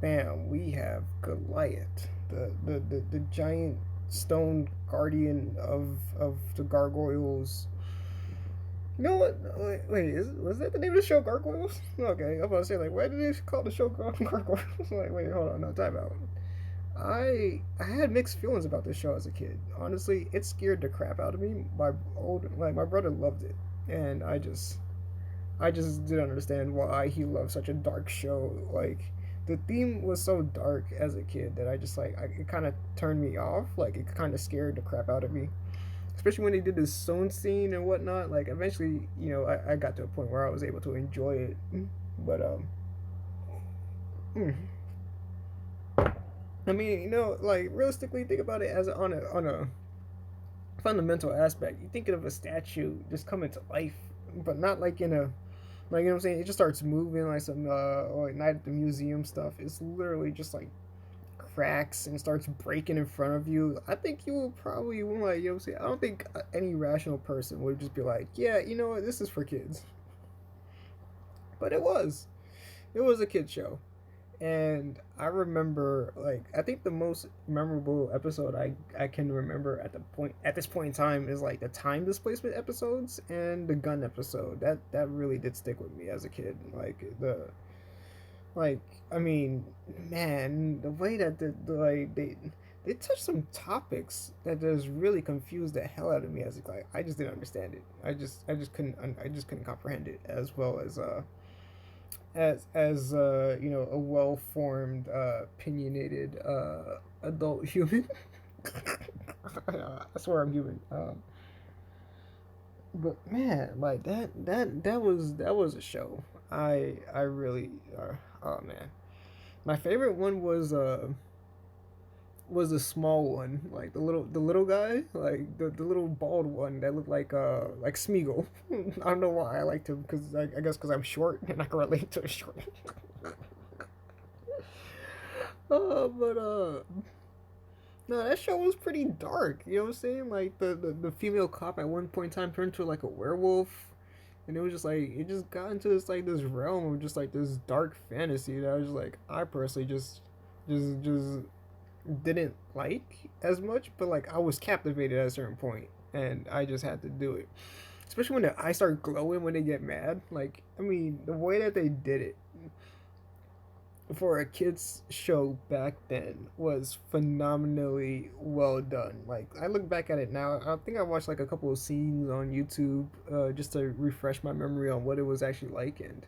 bam, we have Goliath, the giant stone guardian of the gargoyles. You know what? Wait, was that the name of the show, Gargoyles? Okay, I'm about to say, like, why did they call the show Gargoyles? Like, wait, hold on, no, time out. I had mixed feelings about this show as a kid. Honestly, it scared the crap out of me. My brother loved it, and I just didn't understand why he loved such a dark show. Like, the theme was so dark as a kid that it kind of turned me off. Like, it kind of scared the crap out of me, especially when they did this sewn scene and whatnot. Like, eventually, I got to a point where I was able to enjoy it. But mm, I mean, like, realistically, think about it as on a fundamental aspect. You thinking of a statue just coming to life, but not like in a, like, what I'm saying. It just starts moving like some or like Night at the Museum stuff. It's literally just like cracks and starts breaking in front of you. I think you will probably, like, what I'm saying. I don't think any rational person would just be like, yeah, you know what, this is for kids. But it was a kid show. And I remember, like, I think the most memorable episode I can remember at this point in time is like the time displacement episodes and the gun episode. That really did stick with me as a kid. Like, I mean, man, the way that like they touched some topics that just really confused the hell out of me as a, like, I just didn't understand it. I just couldn't comprehend it as well as a well formed, opinionated adult human. I swear I'm human. But man, like that was a show. I really, oh man, my favorite one was the small one, like the little guy, like the little bald one that looked like Smeagol. I don't know why I liked him, because I guess because I'm short and I can relate to a short. But no, that show was pretty dark. You know what I'm saying? Like the female cop at one point in time turned into like a werewolf, and it was just like it just got into this realm of just like this dark fantasy that I was just like, I personally just didn't like as much, but like I was captivated at a certain point, and I just had to do it. Especially when the eyes start glowing when they get mad. Like, I mean, the way that they did it for a kids show back then was phenomenally well done. Like, I look back at it now, I think I watched like a couple of scenes on YouTube, just to refresh my memory on what it was actually like, and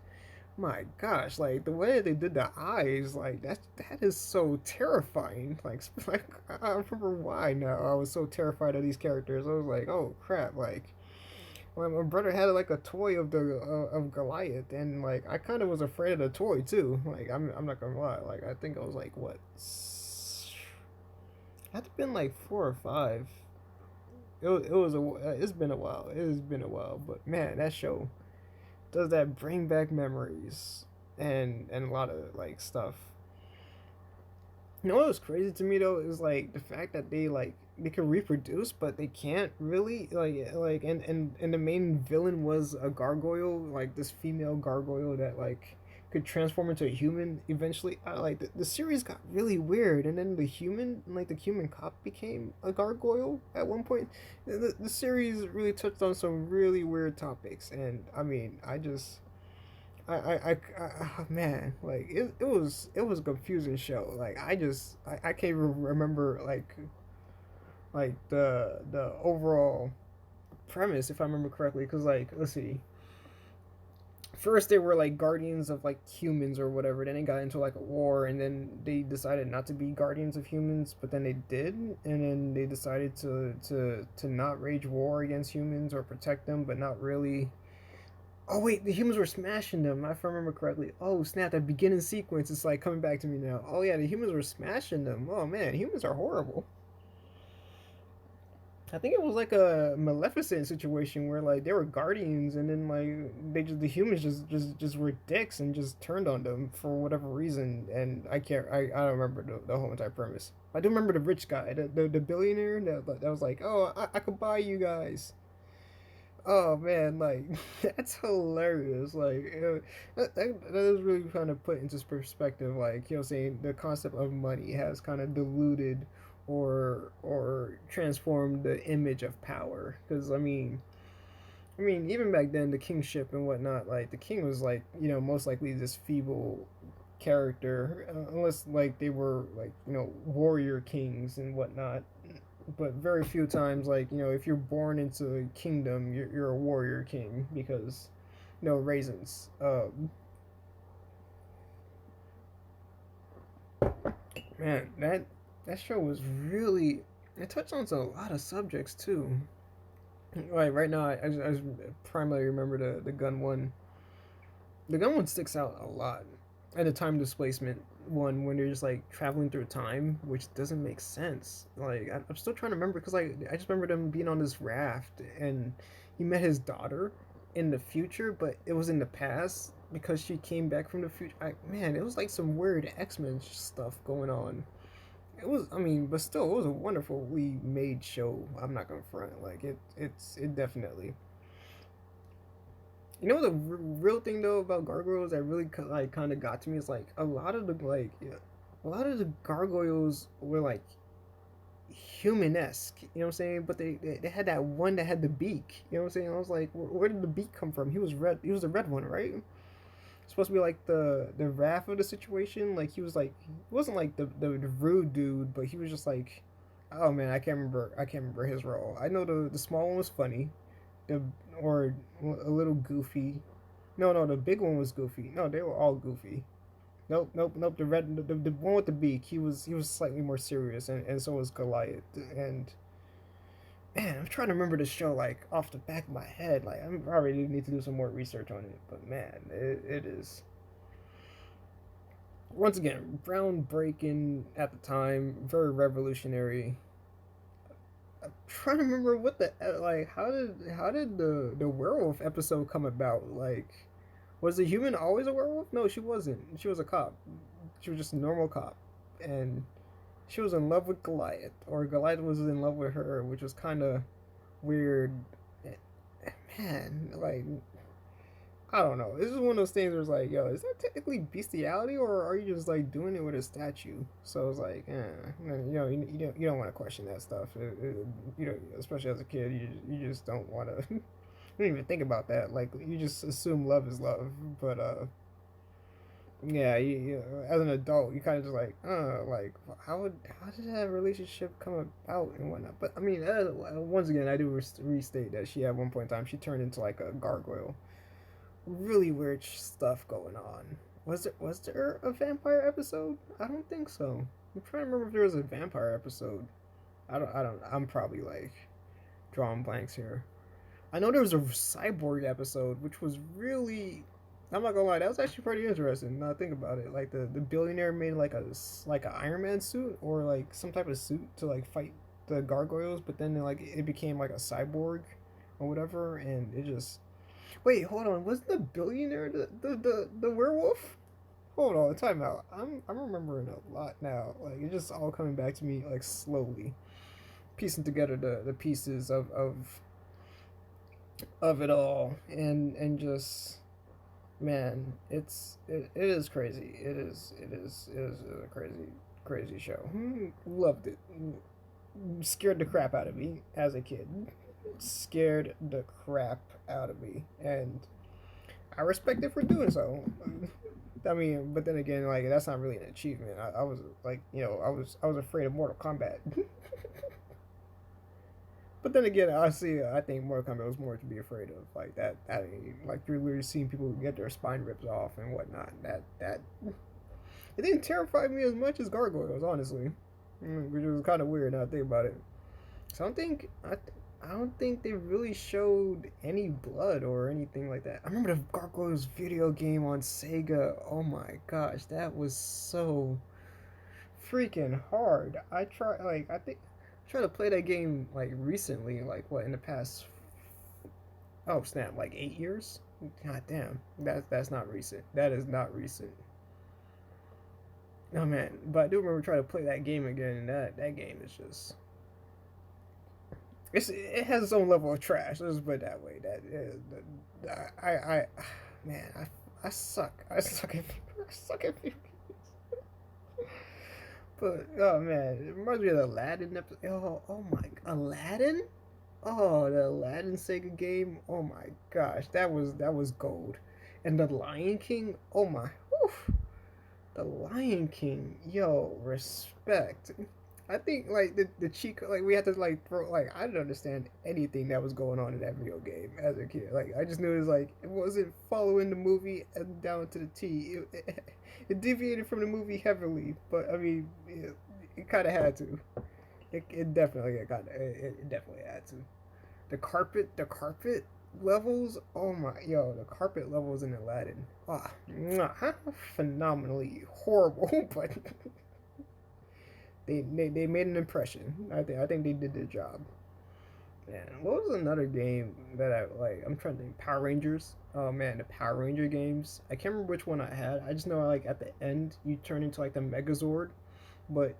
my gosh, like the way they did the eyes, like that is so terrifying. Like I remember why now I was so terrified of these characters. I was like, oh crap, like my brother had like a toy of Goliath, and like I kind of was afraid of the toy too. Like, I'm not gonna lie, like I think I was like, what, I had to been like 4 or 5. It's been a while. It has been a while, but man, that show does that bring back memories and a lot of like stuff. You know what was crazy to me though is like the fact that they can reproduce, but they can't really, and the main villain was a gargoyle, like this female gargoyle that like could transform into a human eventually. The series got really weird, and then the human cop became a gargoyle at one point. The series really touched on some really weird topics, and I mean, man, like it was a confusing show. Like, I can't even remember like the overall premise, if I remember correctly, because, like, let's see, first they were like guardians of like humans or whatever, then they got into like a war, and then they decided not to be guardians of humans, but then they did, and then they decided to not wage war against humans or protect them, but not really. Oh wait, the humans were smashing them. If I remember correctly. Oh snap! That beginning sequence is like coming back to me now. Oh yeah, the humans were smashing them. Oh man, humans are horrible. I think it was like a Maleficent situation where like they were guardians, and then like the humans just were dicks and just turned on them for whatever reason. And I don't remember the whole entire premise. I do remember the rich guy, the billionaire that was like, oh, I could buy you guys. Oh man, like that's hilarious. Like that is really kind of put into perspective. Like saying the concept of money has kind of diluted or transformed the image of power. Because I mean, even back then, the kingship and whatnot, like the king was like most likely this feeble character, unless like they were like warrior kings and whatnot. But very few times, like if you're born into a kingdom, you're a warrior king because raisins. Man, that show was really it touched on a lot of subjects too. Like right now, I just primarily remember the gun one. The gun one sticks out a lot, and the time displacement one when they're just like traveling through time, which doesn't make sense. Like I'm still trying to remember because like I just remember them being on this raft and he met his daughter in the future, but it was in the past because she came back from the future. Man, it was like some weird X-Men stuff going on. It was, I mean, but still, it was a wonderfully made show. I'm not gonna front. Like it definitely. You know the real thing though about gargoyles that really like kind of got to me is like a lot of the like yeah, a lot of the gargoyles were like human-esque. You know what I'm saying? But they had that one that had the beak. You know what I'm saying? I was like, where did the beak come from? He was red. He was the red one, right? Supposed to be like the wrath of the situation. Like he was like he wasn't like the rude dude, but he was just like, oh man, I can't remember his role. I know the small one was funny, the or a little goofy. No, the big one was goofy. No, they were all goofy. Nope. The red the one with the beak. He was slightly more serious, and so was Goliath. And man, I'm trying to remember the show like off the back of my head. Like I probably need to do some more research on it. But man, it is once again groundbreaking at the time, very revolutionary. I'm trying to remember what the like how did the werewolf episode come about? Like, was the human always a werewolf? No, she wasn't. She was a cop. She was just a normal cop, and she was in love with Goliath, or Goliath was in love with her, which was kind of weird. Man, like I don't know. This is one of those things where it's like, yo, is that technically bestiality, or are you just like doing it with a statue? So it's like, you don't want to question that stuff. Especially as a kid, you just don't want to. You don't even think about that. Like you just assume love is love, but yeah, as an adult, you kind of just like how did that relationship come about and whatnot? But I mean, once again, I do restate that she at one point in time she turned into like a gargoyle. Really weird stuff going on. Was there a vampire episode? I don't think so. I'm trying to remember if there was a vampire episode. I don't. I'm probably like drawing blanks here. I know there was a cyborg episode, which was really. I'm not gonna lie, that was actually pretty interesting. Now I think about it, like the billionaire made like a Iron Man suit or like some type of suit to like fight the gargoyles, but then like it became like a cyborg or whatever, and it just wait, hold on. Was the billionaire the werewolf? Hold on, time out. I'm remembering a lot now. Like it's just all coming back to me like slowly, piecing together the pieces of it all, and just man, it is crazy. It is a crazy show. Loved it. Scared the crap out of me as a kid. Scared the crap out of me, and I respect it for doing so. I mean, but then again, like that's not really an achievement. I was like, I was afraid of Mortal Kombat. But then again, I think Mortal Kombat was more to be afraid of. Like that like you're literally seeing people get their spine ripped off and whatnot. That it didn't terrify me as much as Gargoyles, honestly, which was kind of weird now I think about it. So I don't think they really showed any blood or anything like that. I remember the Gargoyles video game on Sega. Oh my gosh, that was so freaking hard. I tried to play that game like recently, like what in the past. Oh snap, like 8 years. God damn, that's not recent. That is not recent. Oh man, but I do remember trying to play that game again, and that game is just it has its own level of trash. Let's put it that way. I man, I suck. I suck at I suck at video. But oh man, it reminds me of the Aladdin episode. Oh my, Aladdin. Oh, the Aladdin Sega game. Oh my gosh, that was gold. And the Lion King. Oh my, whew, the Lion King. Yo, respect. I think like the cheek like we had to like throw like I didn't understand anything that was going on in that video game as a kid. Like I just knew it was like it wasn't following the movie and down to the T. It deviated from the movie heavily, but I mean it kind of had to. It definitely it definitely had to. The carpet levels. Oh my, yo, the carpet levels in Aladdin. Ah, phenomenally horrible, but they made an impression. I think they did their job. Man, what was another game that I like? I'm trying to think. Power Rangers. Oh man, the Power Ranger games. I can't remember which one I had. I just know like at the end you turn into like the Megazord, but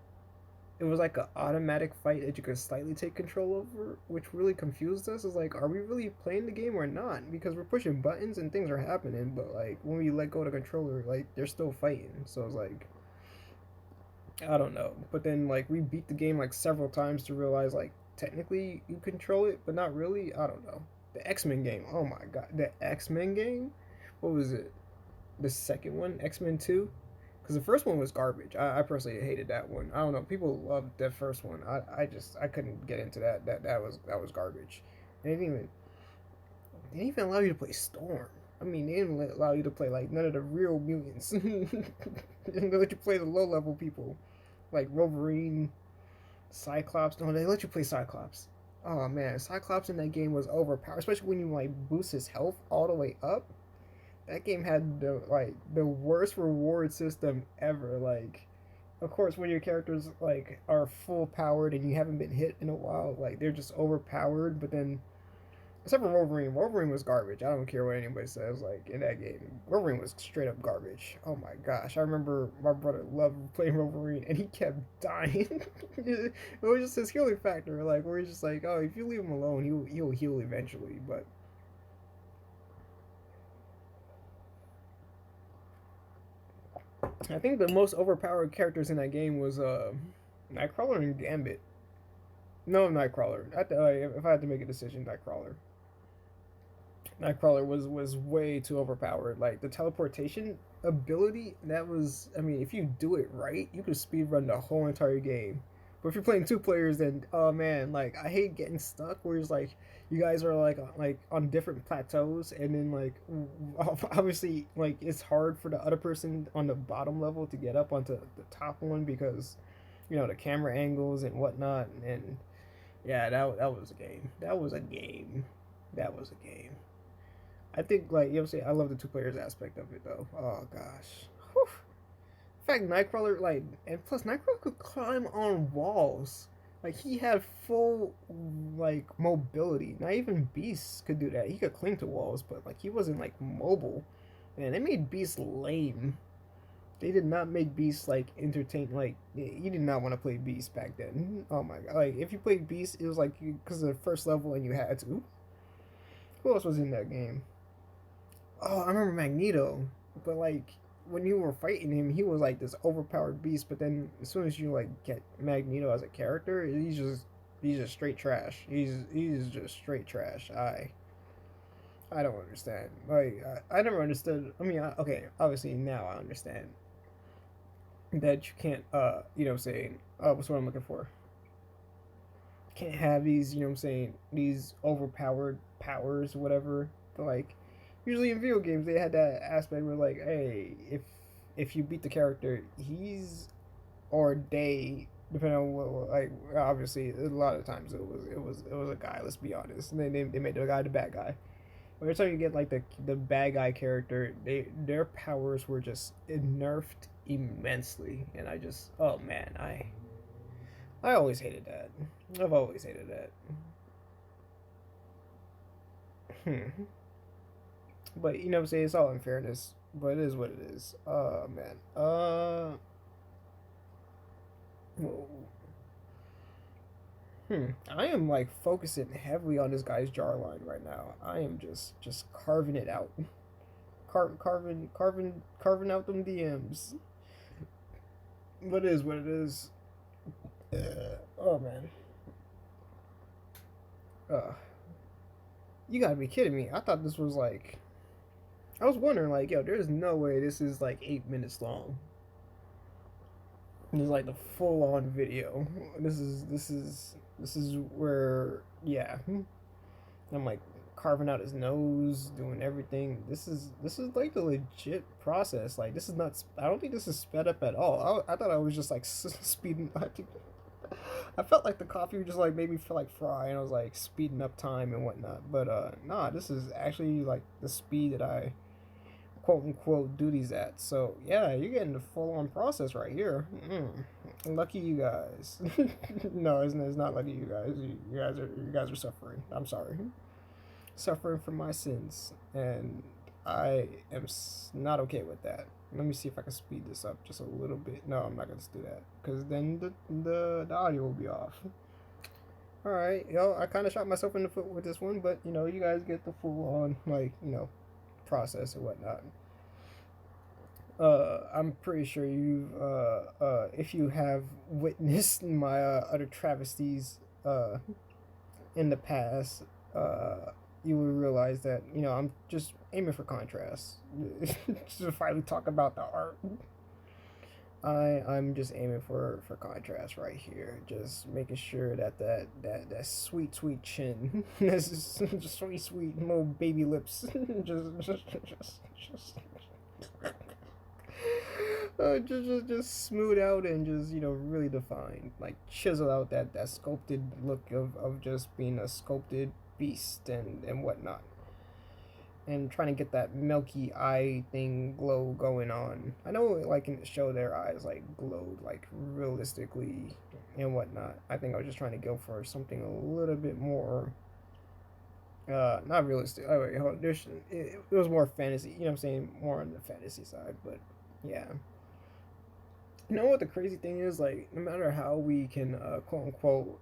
it was like an automatic fight that you could slightly take control over, which really confused us. Is like, are we really playing the game or not? Because we're pushing buttons and things are happening, but like when we let go of the controller, like they're still fighting. So it's like I don't know. But then like we beat the game like several times to realize like technically you control it, but not really. I don't know. The X-Men game. Oh my god, the X-Men game. What was it? The second one, X-Men 2. Because the first one was garbage. I personally hated that one. I don't know. People loved that first one. I couldn't get into that. That was garbage. They didn't even allow you to play Storm. I mean, they didn't allow you to play like none of the real mutants. They didn't let you play the low level people like Wolverine, Cyclops. No, they let you play Cyclops. Oh man, Cyclops in that game was overpowered, especially when you like boost his health all the way up. That game had the worst reward system ever. Like, of course, when your characters like are full powered and you haven't been hit in a while, like they're just overpowered. But then, except for Wolverine, Wolverine was garbage. I don't care what anybody says. Like in that game, Wolverine was straight up garbage. Oh my gosh, I remember my brother loved playing Wolverine, and he kept dying. It was just his healing factor, like where he's just like, oh, if you leave him alone, he'll heal eventually. But I think the most overpowered characters in that game was Nightcrawler and Gambit. No, Nightcrawler. If I had to make a decision, Nightcrawler. Nightcrawler was way too overpowered. Like the teleportation ability, that was. I mean, if you do it right, you could speed run the whole entire game. But if you're playing two players, then oh man, like I hate getting stuck. Where it's like you guys are like on different plateaus, and then like obviously like it's hard for the other person on the bottom level to get up onto the top one because the camera angles and whatnot. And yeah, that was a game. That was a game. That was a game. I think like you know what I'm saying. I love the two players aspect of it though. Oh gosh. Whew. In fact, Nightcrawler and plus Nightcrawler could climb on walls. Like he had full like mobility. Not even Beast could do that. He could cling to walls, but like he wasn't like mobile. And they made Beast lame. They did not make Beast like entertain. Like you did not want to play Beast back then. Oh my god! Like if you played Beast, it was like because of the first level and you had to. Who else was in that game? Oh, I remember Magneto, but like when you were fighting him, he was like this overpowered beast. But then as soon as you like get Magneto as a character, he's just straight trash. He's just straight trash. I don't understand. Like I never understood. I mean, okay, obviously now I understand that you can't saying what's what I'm looking for. Can't have these these overpowered powers whatever. But like usually in video games they had that aspect where like hey if you beat the character he's or they depending on what like obviously a lot of times it was a guy, let's be honest, and they made the guy the bad guy. Every time you get like the bad guy character, their powers were just nerfed immensely, and I just oh man, I always hated that. I've always hated that. But you know what I'm saying, it's all unfairness, but it is what it is. Man. Whoa. I am like focusing heavily on this guy's jawline right now. I am just carving it out. Carving out them DMs. What is what it is. Oh man. Uh, you gotta be kidding me. I thought this was like. I was wondering, like, yo, there's no way this is like 8 minutes long. This is like the full on video. This is where, yeah. I'm like carving out his nose, doing everything. This is like the legit process. Like, this is not. I don't think this is sped up at all. I thought I was just like speeding. I felt like the coffee would just like made me feel like fry, and I was like speeding up time and whatnot. But nah, this is actually like the speed that I quote unquote do these at. So yeah, you're getting the full on process right here. Lucky you guys. No, it's not lucky you guys. You guys are suffering. I'm sorry, suffering for my sins, and I am not okay with that. Let me see if I can speed this up just a little bit. No, I'm not gonna do that because then the audio will be off. All right, yo, I kind of shot myself in the foot with this one, but you guys get the full on like process and whatnot. I'm pretty sure if you have witnessed my other travesties in the past, you will realize that I'm just aiming for contrast. To finally talk about the art, I'm just aiming for contrast right here, just making sure that sweet chin, this just sweet little baby lips, just just smooth out and just really defined, like chisel out that sculpted look of just being a sculpted beast and whatnot, and trying to get that milky eye thing glow going on. I know like in the show their eyes like glowed like realistically and whatnot. I think I was just trying to go for something a little bit more not realistic. Oh wait, hold on. It was more fantasy, what I'm saying, more on the fantasy side, but yeah. You know what the crazy thing is? Like, no matter how we can, quote unquote,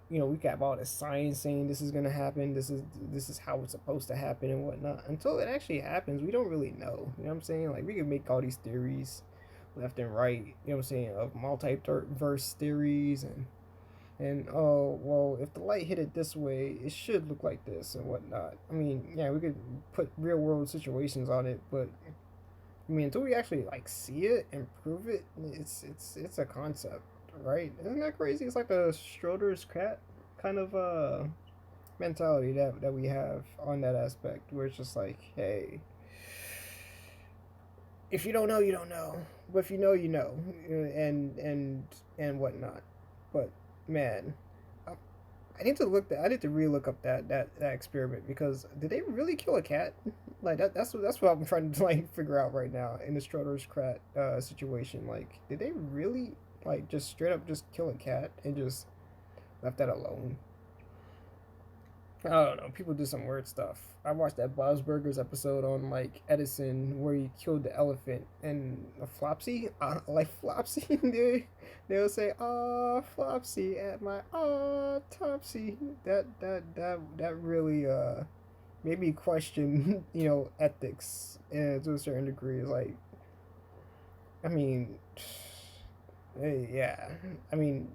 we can have all this science saying this is gonna happen, this is how it's supposed to happen and whatnot. Until it actually happens, we don't really know. You know what I'm saying? Like, we can make all these theories, left and right. You know what I'm saying? Of multiverse theories and oh well, if the light hit it this way, it should look like this and whatnot. I mean, yeah, we could put real world situations on it, but I mean, until we actually like see it and prove it, it's a concept, right? Isn't that crazy? It's like a Schroeder's cat kind of mentality that we have on that aspect, where it's just like, hey, if you don't know, you don't know, but if you know, you know, and whatnot. But man, I need to I need to re-look up that experiment, because did they really kill a cat? Like that's what I'm trying to like figure out right now in the Schroeder's cat situation. Like, did they really like just straight up just kill a cat and just left that alone? I don't know. People do some weird stuff. I watched that Bob's Burgers episode on like Edison where he killed the elephant and a Flopsy, like Flopsy. They'll say, "Ah, Flopsy at my autopsy." That really made me question ethics to a certain degree. Like, I mean, yeah, I mean.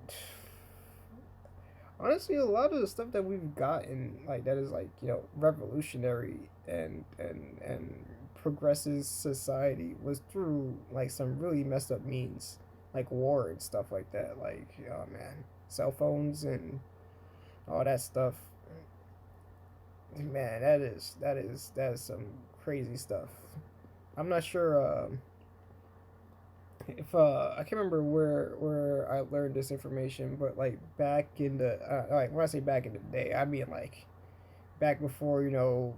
Honestly, a lot of the stuff that we've gotten, like that is like revolutionary and progresses society, was through like some really messed up means, like war and stuff like that. Like, oh man, cell phones and all that stuff. Man, that is some crazy stuff. I'm not sure. If I can't remember where I learned this information, but like back in the like when I say back in the day, I mean like back before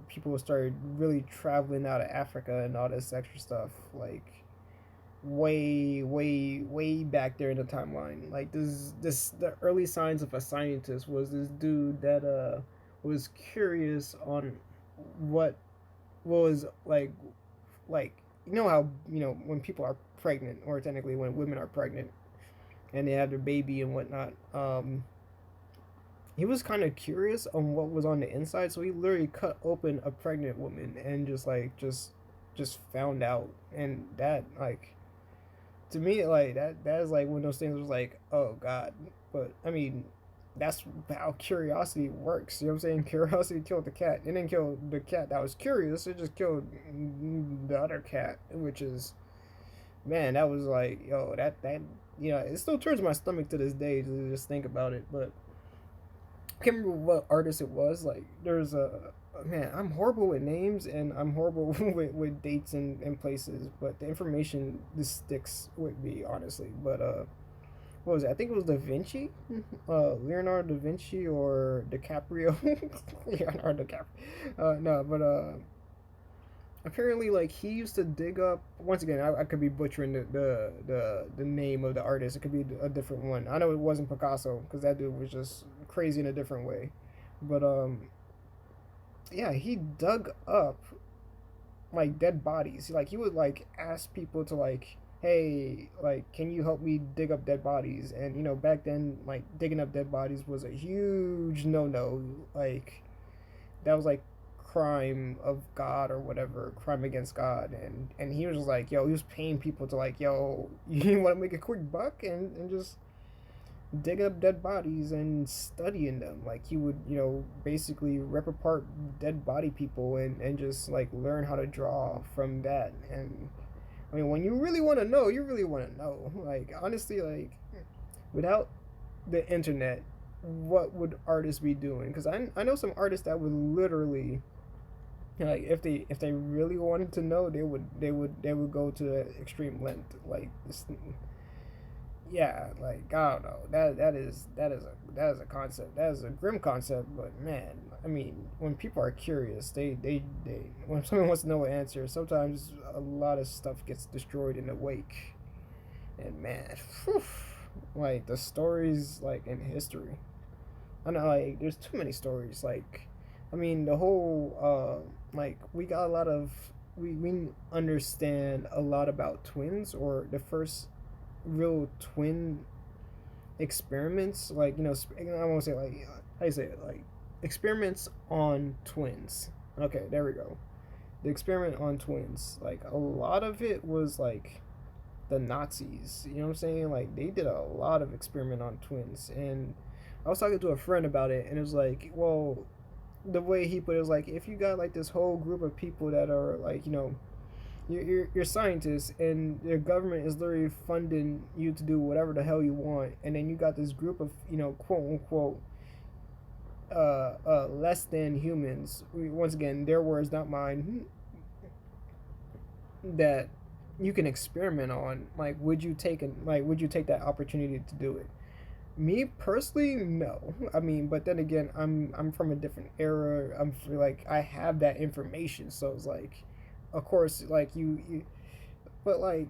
people started really traveling out of Africa and all this extra stuff, like way back there in the timeline. Like this the early signs of a scientist was this dude that was curious on what was like how when people are pregnant, or technically when women are pregnant and they have their baby and whatnot, he was kind of curious on what was on the inside, so he literally cut open a pregnant woman and just found out. And that, like, to me, like, that is like one of those things was like, oh god. But I mean, that's how curiosity works. You know what I'm saying? Curiosity killed the cat. It didn't kill the cat that was curious. It just killed the other cat, which is, man, that was like, yo, that it still turns my stomach to this day to just think about it. But I can't remember what artist it was. Like, there's a, man, I'm horrible with names and I'm horrible with dates and places, but the information just sticks with me, honestly. But what was it? I think it was Da Vinci, Leonardo da Vinci or DiCaprio, Leonardo DiCaprio. No, but apparently, like, he used to dig up. Once again, I could be butchering the name of the artist. It could be a different one. I know it wasn't Picasso because that dude was just crazy in a different way. But yeah, he dug up like dead bodies. Like, he would like ask people to like, hey, like, can you help me dig up dead bodies? And back then, like, digging up dead bodies was a huge no. Like, that was like crime of God or whatever, crime against God. And he was just like, yo, he was paying people to like, yo, you want to make a quick buck and just dig up dead bodies and studying them. Like, he would, basically rip apart dead body people and just like learn how to draw from that. And I mean, when you really want to know, you really want to know. Like, honestly, like, without the internet, what would artists be doing? Because I know some artists that would literally, like, if they really wanted to know, they would go to the extreme length. Like, this, yeah, like, I don't know. That is a concept. That is a grim concept. But man, I mean, when people are curious, they when someone wants to know an answer, sometimes a lot of stuff gets destroyed in the wake. And man, whew, like the stories like in history. I know, like, there's too many stories. Like, I mean, the whole like, we got a lot of, we understand a lot about twins, or the first real twin experiments. Like, I won't say like, how you say it, like, experiments on twins. Okay, there we go. The experiment on twins, like, a lot of it was like the Nazis. You know what I'm saying? Like, they did a lot of experiment on twins. And I was talking to a friend about it, and it was like, well, the way he put it was like, if you got like this whole group of people that are like, you're scientists, and the government is literally funding you to do whatever the hell you want, and then you got this group of, quote unquote, less than humans. Once again, their words, not mine. That you can experiment on. Like, would you take that opportunity to do it? Me personally, no. I mean, but then again, I'm from a different era. I'm like, I have that information, so it's like, of course, like, you but like,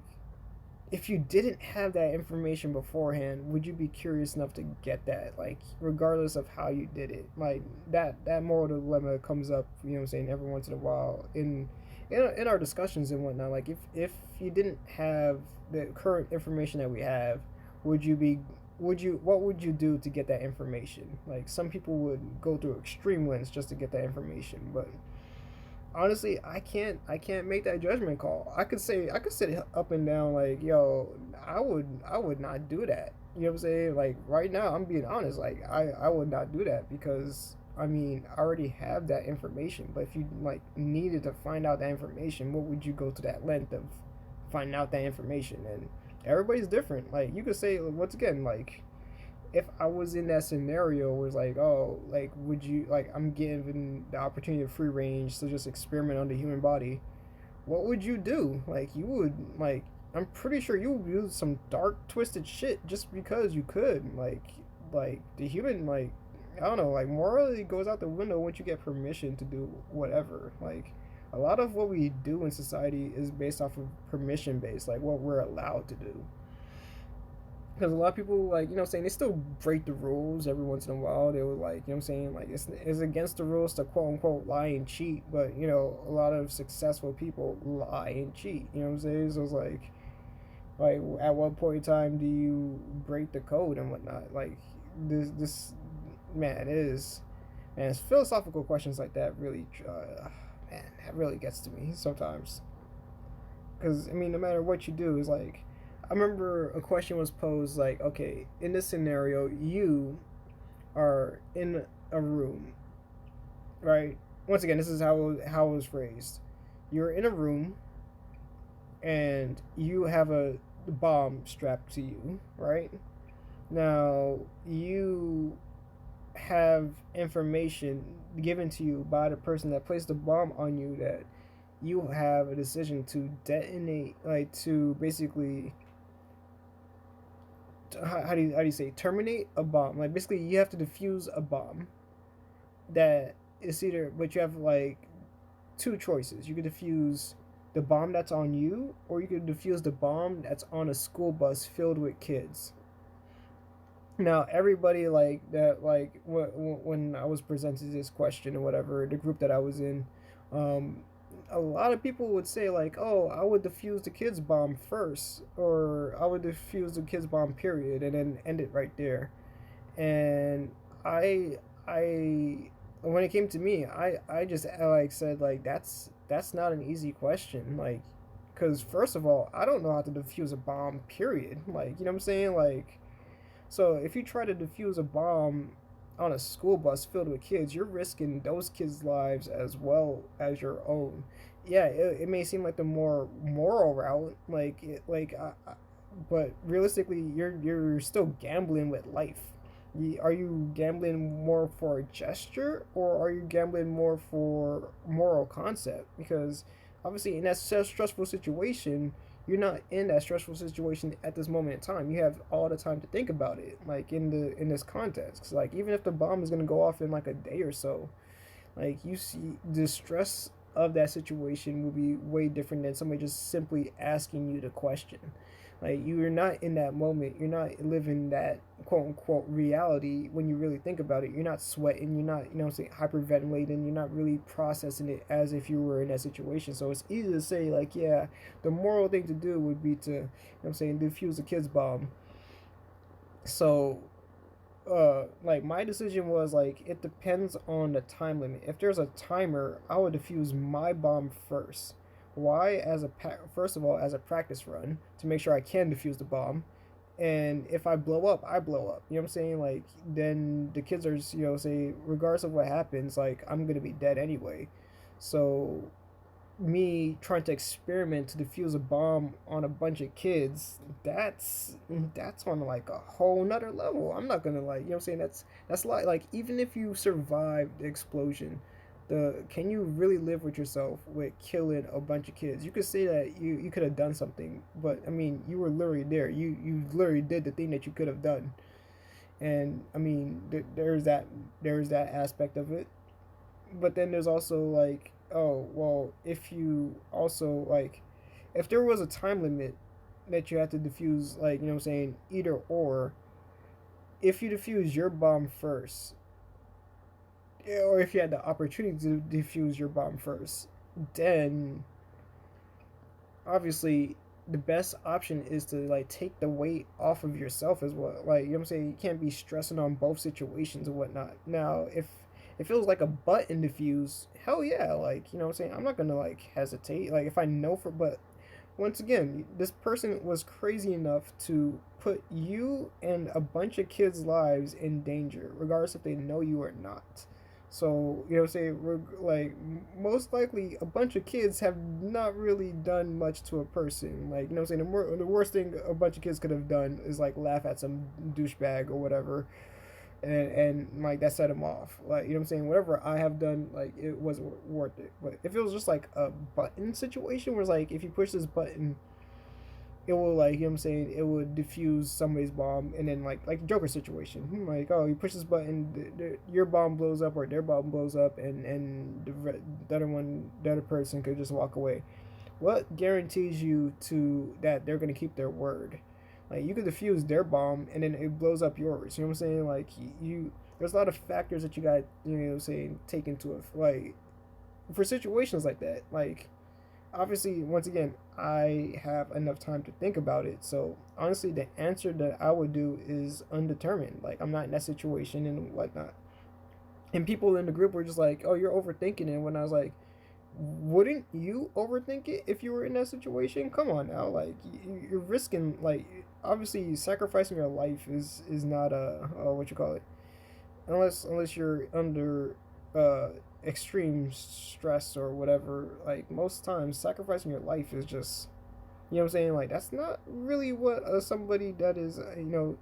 if you didn't have that information beforehand, would you be curious enough to get that? Like, regardless of how you did it, like, that moral dilemma comes up. You know what I'm saying? Every once in a while in our discussions and whatnot. Like, if you didn't have the current information that we have, would you be what would you do to get that information? Like, some people would go through extreme lengths just to get that information, but honestly, I can't make that judgment call. I could sit up and down like, yo, I would not do that. You know what I'm saying? Like, right now, I'm being honest. Like, I would not do that, because I mean, I already have that information. But if you like needed to find out that information, what would you go to that length of finding out that information? And everybody's different. Like, you could say, once again, like, if I was in that scenario where it's like, oh, like, would you, like, I'm given the opportunity of free range to just experiment on the human body, what would you do? Like, you would, like, I'm pretty sure you would do some dark, twisted shit just because you could. Like the human, like, I don't know, like, morally goes out the window once you get permission to do whatever. Like, a lot of what we do in society is based off of permission based, like what we're allowed to do. Because a lot of people, like, saying, they still break the rules every once in a while. They would, like, saying, like, it's against the rules to quote unquote lie and cheat, but a lot of successful people lie and cheat. You know what I'm saying? So it's like, at what point in time do you break the code and whatnot? Like, this man, it is. Man, it's philosophical questions like that really, man, that really gets to me sometimes. Because I mean, no matter what you do, is like, I remember a question was posed like, okay, in this scenario, you are in a room, right? Once again, this is how it was phrased. You're in a room, and you have a bomb strapped to you, right? Now you have information given to you by the person that placed the bomb on you that you have a decision to detonate, like to basically, how do you say, terminate a bomb. Like basically, you have to defuse a bomb that is either, but you have like two choices. You could defuse the bomb that's on you, or you could defuse the bomb that's on a school bus filled with kids. Now, everybody like that, like when I was presented this question or whatever, the group that I was in, um, a lot of people would say like, "Oh, I would defuse the kids bomb first, or I would defuse the kids bomb period, and then end it right there." And I when it came to me, I just like said like that's not an easy question, like, because first of all, I don't know how to defuse a bomb period, like, you know what I'm saying, like, so if you try to defuse a bomb on a school bus filled with kids, you're risking those kids' lives as well as your own. Yeah, it may seem like the more moral route, like but realistically, you're still gambling with life. Are you gambling more for a gesture, or are you gambling more for moral concept? Because obviously, in that stressful situation, you're not in that stressful situation at this moment in time. You have all the time to think about it, like in this context. 'Cause, like, even if the bomb is gonna go off in like a day or so, like, you see the stress of that situation will be way different than somebody just simply asking you the question. Like, you're not in that moment. You're not living that quote unquote reality when you really think about it. You're not sweating. You're not, you know what I'm saying, hyperventilating. You're not really processing it as if you were in that situation. So it's easy to say, like, yeah, the moral thing to do would be to, you know what I'm saying, defuse the kids' bomb. So, like, my decision was, like, it depends on the time limit. If there's a timer, I would defuse my bomb first. Why? First of all, as a practice run to make sure I can defuse the bomb, and if I blow up, I blow up. You know what I'm saying? Like, then the kids are, you know, say, regardless of what happens, like, I'm gonna be dead anyway. So me trying to experiment to defuse a bomb on a bunch of kids, that's on like a whole nother level. I'm not gonna, like, you know what I'm saying, that's like even if you survive the explosion, the can you really live with yourself with killing a bunch of kids? You could say that you could have done something, but I mean, you were literally there. You literally did the thing that you could have done. And I mean, there's that aspect of it. But then there's also like, oh well, if you also like, if there was a time limit that you had to defuse, like, you know what I'm saying, either or, if you defuse your bomb first, or if you had the opportunity to defuse your bomb first, then obviously the best option is to like take the weight off of yourself as well. Like, you know what I'm saying, you can't be stressing on both situations and whatnot. Now, if it was like a button diffuse, hell yeah, like, you know what I'm saying, I'm not gonna like hesitate. Like, if I know for, but once again, this person was crazy enough to put you and a bunch of kids' lives in danger, regardless if they know you or not. So, you know what I'm saying, like, most likely a bunch of kids have not really done much to a person. Like, you know what I'm saying, the worst thing a bunch of kids could have done is like laugh at some douchebag or whatever, and like that set him off. Like, you know what I'm saying, whatever I have done, like, it wasn't worth it. But if it was just like a button situation where it's like, if you push this button, it will, like, you know what I'm saying, it would diffuse somebody's bomb, and then like Joker situation, like, oh, you push this button, your bomb blows up or their bomb blows up, and the other person could just walk away. What guarantees you to that they're gonna keep their word? Like, you could defuse their bomb and then it blows up yours. You know what I'm saying? Like, there's a lot of factors that you got, you know what I'm saying, take into it. Like, for situations like that, like, obviously, once again, I have enough time to think about it. So honestly, the answer that I would do is undetermined. Like, I'm not in that situation and whatnot. And people in the group were just like, "Oh, you're overthinking it." When I was like, "Wouldn't you overthink it if you were in that situation? Come on now, like you're risking like obviously sacrificing your life is not a what you call it, unless you're under uh extreme stress or whatever. Like most times, sacrificing your life is just, you know what I'm saying? Like that's not really what somebody that is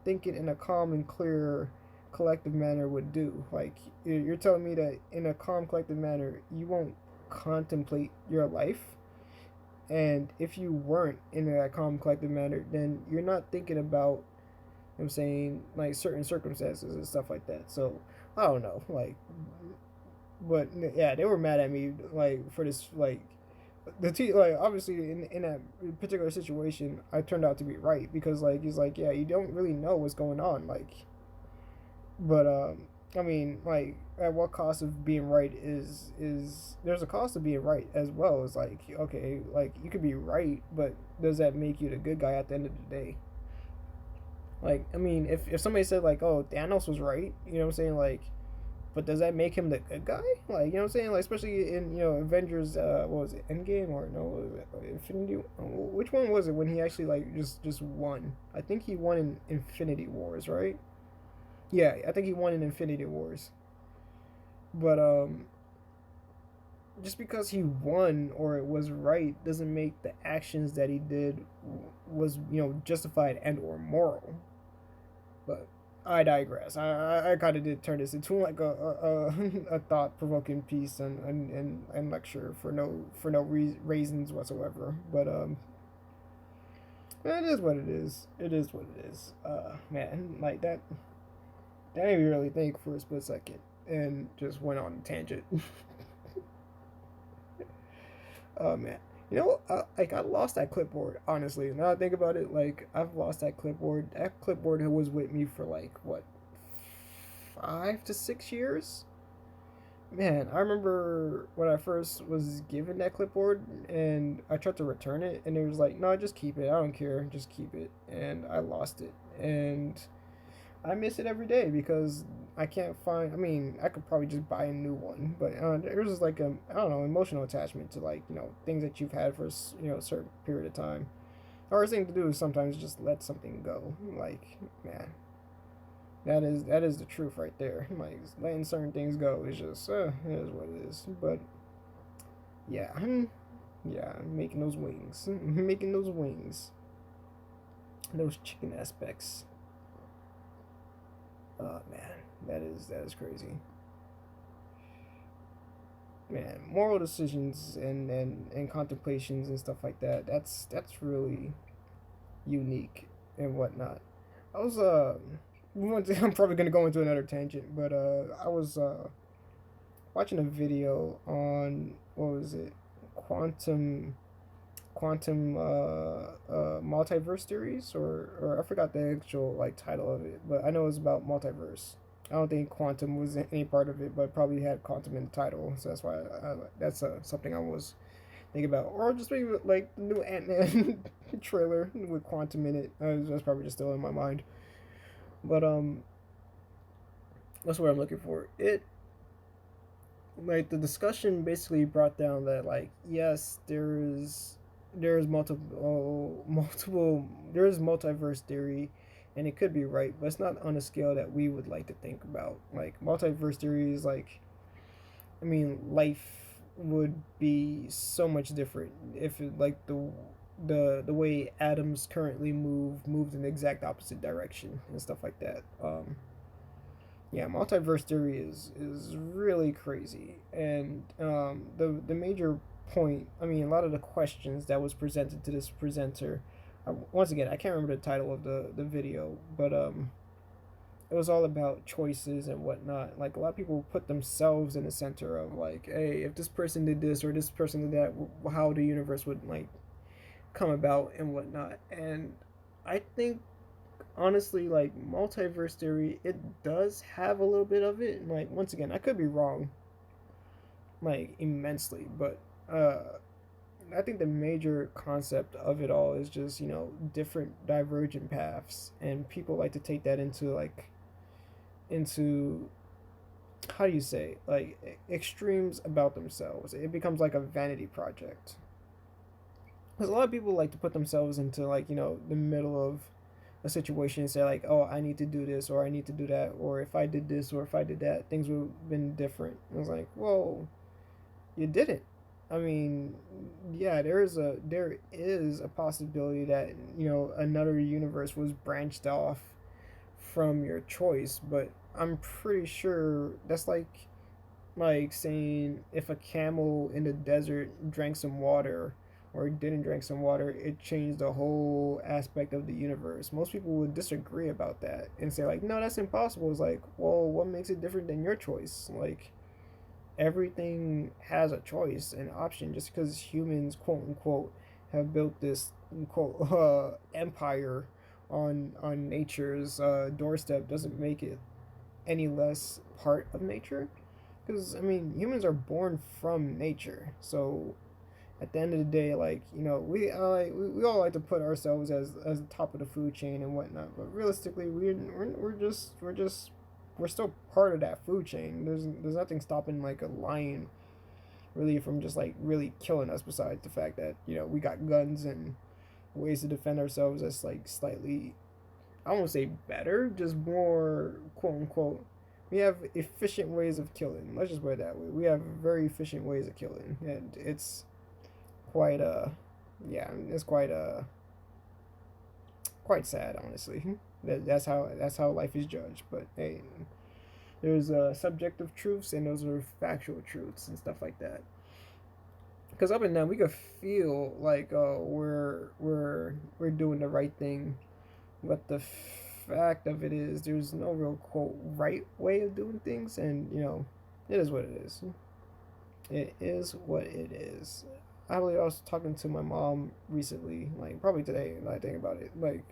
thinking in a calm and clear collective manner would do. Like you're telling me that in a calm collective manner you won't contemplate your life, and if you weren't in that calm collective manner, then you're not thinking about, you know what I'm saying, like certain circumstances and stuff like that. So I don't know, like, but yeah, they were mad at me like for this, like like obviously in that particular situation I turned out to be right, because like he's like, yeah, you don't really know what's going on, like, but I mean, like, at what cost of being right is there's a cost of being right as well. It's like, okay, like you could be right, but does that make you the good guy at the end of the day? Like, I mean, if somebody said like, oh, Thanos was right, you know what I'm saying, like, but does that make him the good guy? Like, you know what I'm saying? Like, especially in, Avengers, what was it, Endgame, or no, what was it, Infinity? Which one was it when he actually like just won? I think he won in Infinity Wars, right? Yeah, I think he won in Infinity Wars. But just because he won or it was right doesn't make the actions that he did was, justified and or moral. But I digress. I kind of did turn this into like a thought provoking piece and lecture for no reasons whatsoever. But it is what it is. It is what it is. Man, like that made me really think for a split second and just went on a tangent. Oh man, like I lost that clipboard. Honestly, now I think about it, like I've lost that clipboard. That clipboard was with me for like what, 5 to 6 years. Man, I remember when I first was given that clipboard and I tried to return it, and it was like, no, just keep it. I don't care, just keep it. And I lost it, and I miss it every day because I can't find. I mean, I could probably just buy a new one, but there's just like I don't know, emotional attachment to like things that you've had for a certain period of time. The hardest thing to do is sometimes just let something go. Like, man, that is the truth right there. Like letting certain things go is just it is what it is. But yeah, yeah, making those wings, making those wings, those chicken aspects. Oh man, that is crazy. Man, moral decisions and contemplations and stuff like that. That's really unique and whatnot. I was I'm probably gonna go into another tangent, but I was watching a video on, what was it, quantum multiverse theories, or I forgot the actual like title of it, but I know it's about multiverse. I don't think quantum was any part of it, but probably had quantum in the title, so that's why that's something I was thinking about, or just maybe like the new Ant Man trailer with quantum in it. That's probably just still in my mind, but that's what I'm looking for. It like the discussion basically brought down that, like, yes, there's multiple there's multiverse theory, and it could be right, but it's not on a scale that we would like to think about. Like multiverse theory is like, I mean, life would be so much different if it, like the way atoms currently moved in the exact opposite direction and stuff like that. Yeah, multiverse theory is really crazy, and the major point. I mean, a lot of the questions that was presented to this presenter. Once again, I can't remember the title of the video, but it was all about choices and whatnot. Like a lot of people put themselves in the center of like, hey, if this person did this or this person did that, how the universe would like come about and whatnot. And I think honestly, like multiverse theory, it does have a little bit of it. Like once again, I could be wrong, like immensely, but I think the major concept of it all is just, different divergent paths, and people like to take that into into how do you say, like, extremes about themselves. It becomes like a vanity project. Because a lot of people like to put themselves into, like, the middle of a situation and say, like, oh, I need to do this, or I need to do that, or if I did this or if I did that, things would have been different. And it's like, whoa, you didn't. I mean, yeah, there is a possibility that, another universe was branched off from your choice, but I'm pretty sure that's like saying if a camel in the desert drank some water or didn't drink some water, it changed the whole aspect of the universe. Most people would disagree about that and say, like, no, that's impossible. It's like, well, what makes it different than your choice? Like, everything has a choice and option. Just because humans, quote unquote, have built this quote empire on nature's doorstep doesn't make it any less part of nature. Because I mean, humans are born from nature, so at the end of the day, like, we all like to put ourselves as the top of the food chain and whatnot, but realistically, we're still part of that food chain. There's nothing stopping, like, a lion really from just, like, really killing us, besides the fact that, we got guns and ways to defend ourselves that's, like, slightly, I won't say better, just more quote unquote. We have efficient ways of killing. Let's just put it that way. We have very efficient ways of killing, and it's quite yeah, it's quite sad, honestly. That's how life is judged. But hey, there's subjective truths and those are factual truths and stuff like that. Because up and down, we could feel like, we're doing the right thing, but the fact of it is there's no real quote right way of doing things, and it is what it is. It is what it is. I believe I was talking to my mom recently, like probably today, and I think about it, like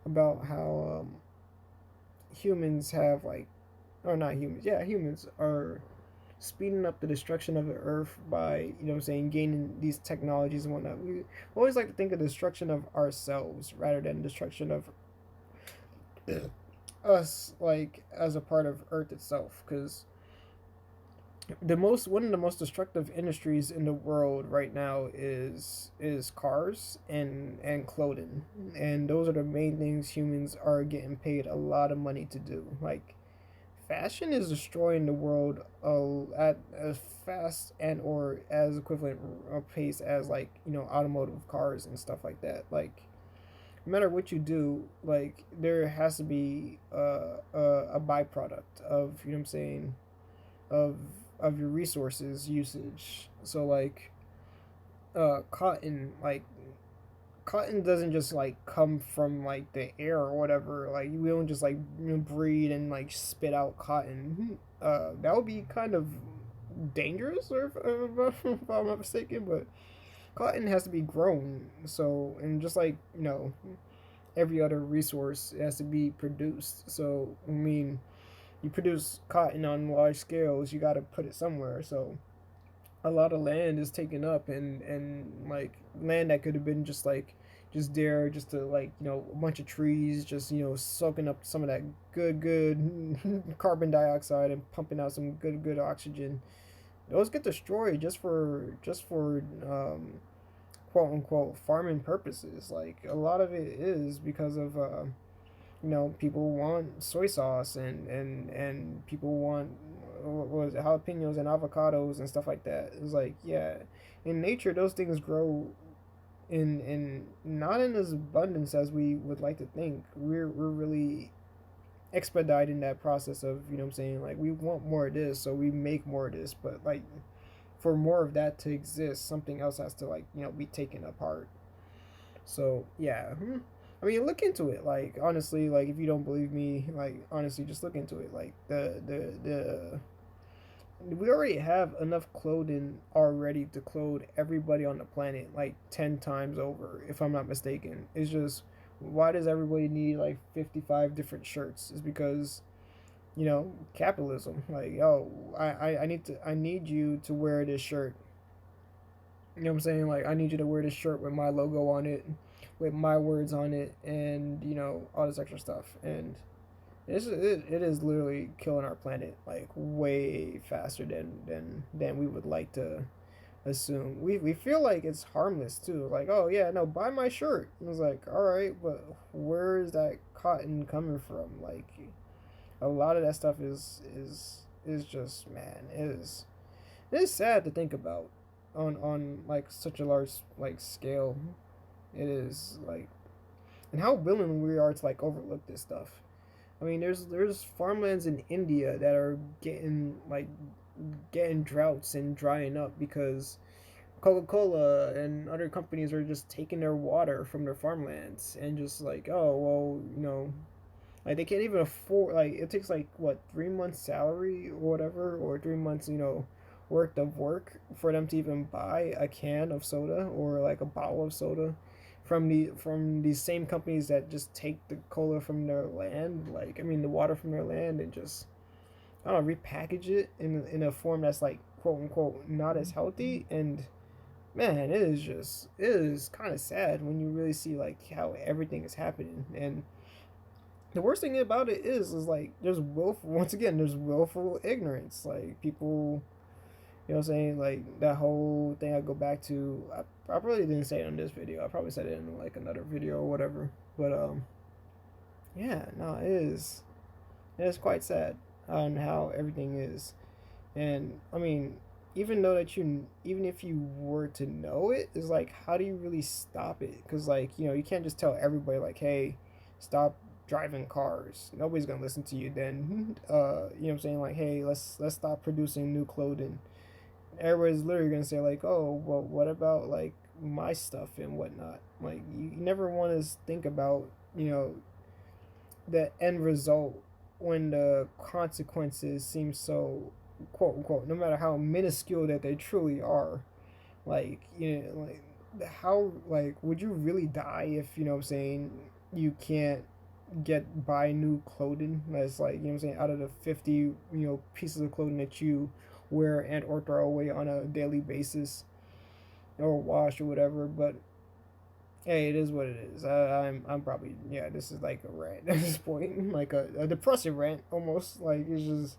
about how humans have, like, or not humans, yeah, humans are speeding up the destruction of the earth by, gaining these technologies and whatnot. We always like to think of destruction of ourselves rather than destruction of us, like, as a part of earth itself, because the most one of the most destructive industries in the world right now is cars and clothing, and those are the main things humans are getting paid a lot of money to do. Like, fashion is destroying the world at as fast and or as equivalent a pace as, like, automotive cars and stuff like that. Like, no matter what you do, like, there has to be a byproduct of, of your resources usage. So, like, cotton, like, cotton doesn't just, like, come from, like, the air or whatever. Like, we don't just, like, breed and, like, spit out cotton. That would be kind of dangerous, or if I'm not mistaken. But cotton has to be grown. So, and just like, every other resource, it has to be produced. So, I mean, you produce cotton on large scales, you got to put it somewhere. So a lot of land is taken up, and like, land that could have been just, like, just there just to, like, a bunch of trees just, soaking up some of that good carbon dioxide and pumping out some good oxygen. Those get destroyed just for quote unquote farming purposes. Like, a lot of it is because of people want soy sauce, and people want, what was it, jalapenos and avocados and stuff like that. It's like, yeah, in nature those things grow in not in as abundance as we would like to think. We're really expediting that process of, like, we want more of this, so we make more of this, but, like, for more of that to exist, something else has to, like, be taken apart. So yeah, I mean, look into it. Like, honestly, like, if you don't believe me, like, honestly, just look into it. Like, the we already have enough clothing already to clothe everybody on the planet, like, 10 times over, if I'm not mistaken. It's just, why does everybody need, like, 55 different shirts? It's because, capitalism. Like, oh, I need you to wear this shirt. You know what I'm saying? Like, I need you to wear this shirt with my logo on it, with my words on it, and all this extra stuff. And it is literally killing our planet like way faster than we would like to assume. We feel like it's harmless too. Like, oh yeah, no, buy my shirt. It was like, all right, but where is that cotton coming from? Like, a lot of that stuff is just, man, it is sad to think about on like such a large like scale. It is like, and how willing we are to like overlook this stuff. I mean, there's farmlands in India that are getting droughts and drying up because Coca-Cola and other companies are just taking their water from their farmlands and just like, oh well, like they can't even afford, like it takes like what, 3 months salary or whatever, or 3 months worth of work for them to even buy a can of soda or like a bottle of soda from these same companies that just take the cola from their land, like I mean the water from their land, and just, I don't know, repackage it in a form that's like quote unquote not as healthy. And man, it is kind of sad when you really see like how everything is happening. And the worst thing about it is like there's willful, once again, there's willful ignorance. Like people, you know what I'm saying? Like that whole thing I go back to, I probably didn't say it in this video. I probably said it in like another video or whatever. But yeah, no, it is quite sad on how everything is. And I mean, even if you were to know it, is like, how do you really stop it? Because like, you can't just tell everybody like, hey, stop driving cars. Nobody's gonna listen to you then. You know what I'm saying? Like, hey, let's stop producing new clothing. Everybody's literally gonna say like, oh well, what about like my stuff and whatnot? Like, you never want to think about, the end result when the consequences seem so, quote unquote, no matter how minuscule that they truly are. Like, like how, like, would you really die if, what I'm saying, you can't buy new clothing that's like, what I'm saying, out of the 50, pieces of clothing that you wear and or throw away on a daily basis or wash or whatever. But hey, it is what it is. I'm probably, yeah, this is like a rant at this point, like a depressive rant almost. Like, it's just,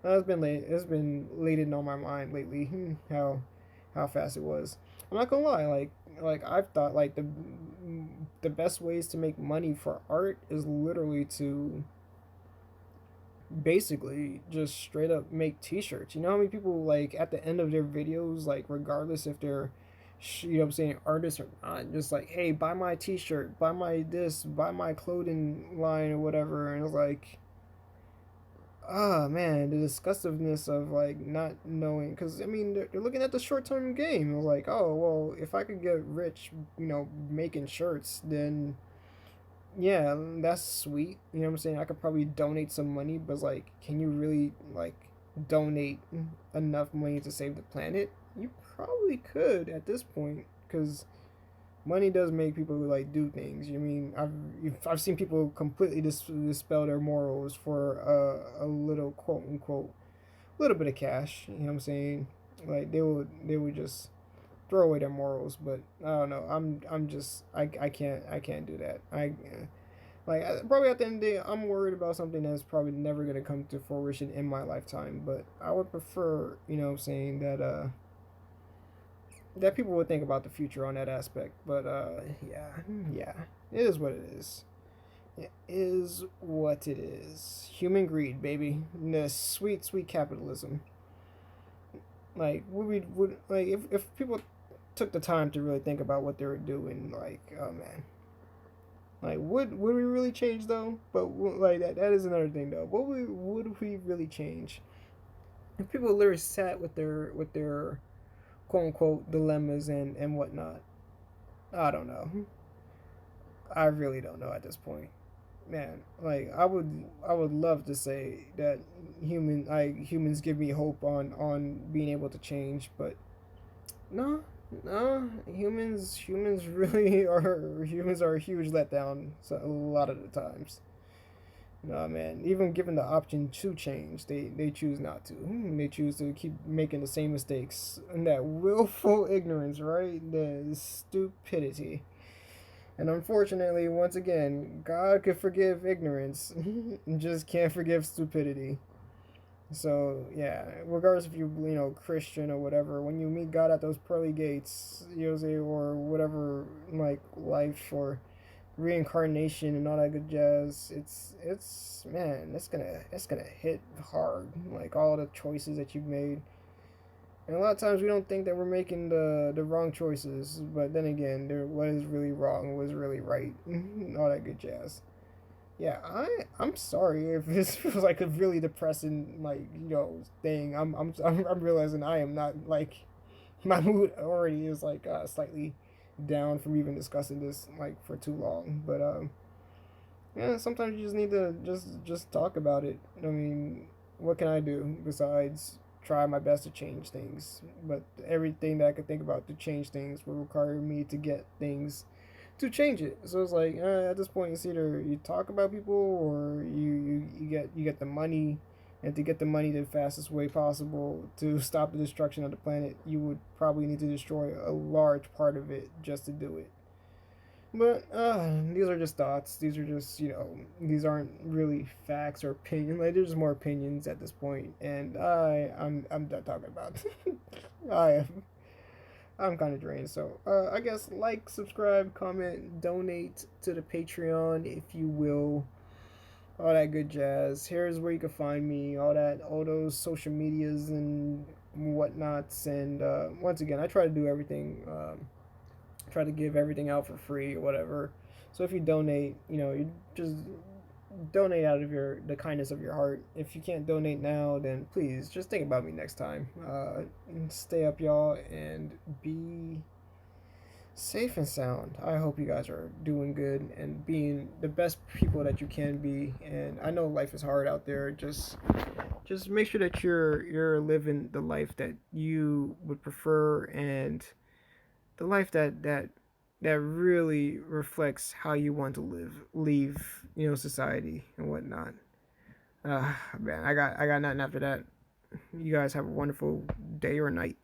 it's been laden on my mind lately. How fast it was. I'm not gonna lie, like I've thought like the best ways to make money for art is literally to basically just straight up make t-shirts. You know how many people like at the end of their videos, like regardless if they're, what I'm saying, artists or not, just like, hey, buy my t-shirt, buy my this, buy my clothing line or whatever. And it's like, ah, man, the disgustiveness of like not knowing, because I mean they're looking at the short-term game. It's like, oh well, if I could get rich, making shirts, then yeah, that's sweet. You know what I'm saying? I could probably donate some money, but like, can you really like donate enough money to save the planet? You probably could at this point, because money does make people like do things. You mean I've seen people completely dispel their morals for a little, quote unquote, little bit of cash. You know what I'm saying? Like they would just throw away their morals. But I don't know. I'm just, I can't do that. Like, probably at the end of the day, I'm worried about something that's probably never gonna come to fruition in my lifetime. But I would prefer, what I'm saying, that people would think about the future on that aspect. But yeah, it is what it is. It is what it is. Human greed, baby. The sweet, sweet capitalism. Like, would like if people took the time to really think about what they were doing, like, oh man, like, would we really change though? But like that is another thing though. Would we really change if people literally sat with their quote unquote dilemmas and whatnot? I don't know. I really don't know at this point, man. Like, I would love to say that humans give me hope on being able to change, but no, no, humans really are, humans are a huge letdown, so a lot of the times. No man, even given the option to change, they choose not to. They choose to keep making the same mistakes. And that willful ignorance, right? The stupidity. And unfortunately, once again, God could forgive ignorance, just can't forgive stupidity. So yeah, regardless if you Christian or whatever, when you meet God at those pearly gates, or whatever, like life or reincarnation and all that good jazz, it's man, it's gonna hit hard. Like all the choices that you've made, and a lot of times we don't think that we're making the wrong choices, but then again, what is really wrong was really right. All that good jazz. Yeah, I'm sorry if this feels like a really depressing thing. I'm realizing I am not like my mood already is like slightly down from even discussing this like for too long. But yeah, sometimes you just need to just talk about it. I mean, what can I do besides try my best to change things? But everything that I could think about to change things will require me to get things to change it. So it's like at this point, it's either you talk about people or you get the money, and to get the money the fastest way possible to stop the destruction of the planet, you would probably need to destroy a large part of it just to do it. But these are just thoughts. These are just these aren't really facts or opinions. Like they're just more opinions at this point, and I'm done talking about. I am. I'm kind of drained. So I guess like, subscribe, comment, donate to the Patreon if you will. All that good jazz. Here's where you can find me. All those social medias and whatnots. And once again, I try to do everything. Try to give everything out for free or whatever. So if you donate, you just donate out of the kindness of your heart. If you can't donate now, then please just think about me next time. Stay up, y'all, and be safe and sound. I hope you guys are doing good and being the best people that you can be. And I know life is hard out there. Just make sure that you're living the life that you would prefer, and the life that really reflects how you want to leave society and whatnot. Man, I got nothing after that. You guys have a wonderful day or night.